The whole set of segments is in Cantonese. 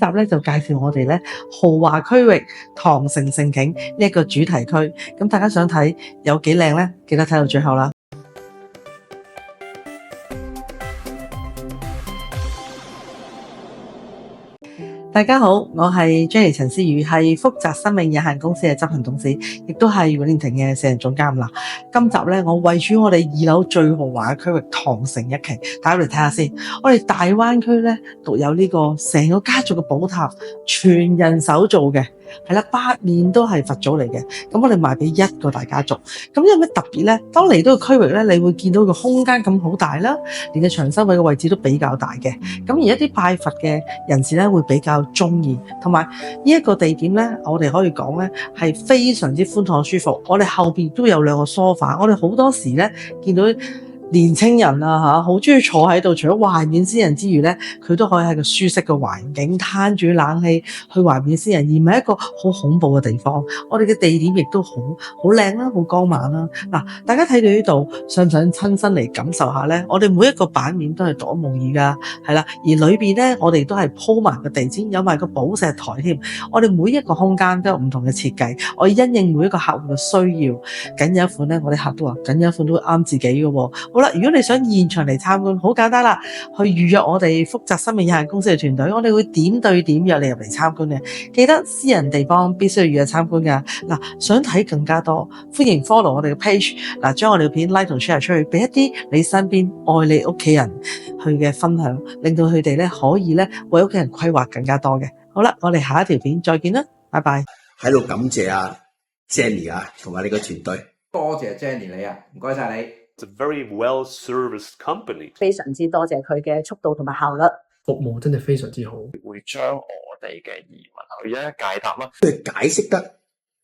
集咧就介紹我哋咧豪華區域唐城盛景呢一個主題區。咁大家想睇有幾靚咧？記得睇到最後啦。大家好，我係 Jenny 陳思宇，係福澤生命有限公司嘅執行董事，亦都係 Ronington 嘅社人總監啦。今集咧，我位處我哋2樓最豪華嘅區域唐城一期，大家嚟睇下先。我哋大灣區咧獨有呢個成個家族嘅寶塔，全人手做嘅，係啦，8面都係佛祖嚟嘅。咁我哋賣俾一個大家族。咁有咩特別咧？當嚟到個區域咧，你會見到個空間咁好大啦，連個長收位嘅位置都比較大嘅。咁而一啲拜佛嘅人士咧會比較中意，同埋呢一個地點咧，我哋可以講咧係非常之寬敞舒服。我哋後邊都有2個梳化，我哋好多時咧見到年青人啊好中意坐喺度，除咗懷緬先人之餘咧，佢都可以喺個舒適嘅環境攤住冷氣去懷緬先人，而唔係一個好恐怖嘅地方。我哋嘅地點亦都好靚啦，好光猛啦。嗱，大家睇到呢度，想唔想親身嚟感受下咧？我哋每一個版面都係獨一無二㗎，係啦。而裏邊咧，我哋都係鋪埋個地氈，有埋個寶石台添。我哋每一個空間都有唔同嘅設計，我因應每一個客戶嘅需要，僅有一款咧，我哋客都話僅有一款都啱自己嘅喎。好啦，如果你想現場嚟參觀，好簡單啦，去預約我哋福澤生命有限公司嘅團隊，我哋會點對點約你入嚟參觀嘅。記得私人地方必須要預約參觀㗎。嗱，想睇更加多，歡迎 follow 我哋嘅 page。嗱，將我哋嘅片 like 同 share 出去，俾一啲你身邊愛你屋企人去嘅分享，令到佢哋咧可以咧為屋企人規劃更加多嘅。好啦，我哋下一條片再見啦，拜拜。喺度感謝Jenny 同埋你個團隊。多謝 Jenny 你啊，唔該晒你。It's a very well-serviced company。非常之多謝佢嘅速度同埋效率，服務真係非常之好。會將我哋嘅疑問去一解答啦。佢解釋得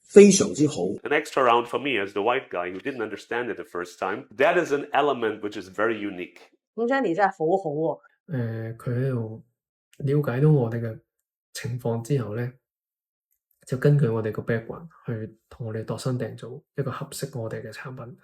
非常之好。An extra round for me as the white guy who didn't understand it the first time. That is an element which is very unique。咁 Jenny 真係好好喎。佢喺度了解到我哋嘅情況之後咧，就根據我哋個 background 去同我哋度身訂造一個合適我哋嘅產品。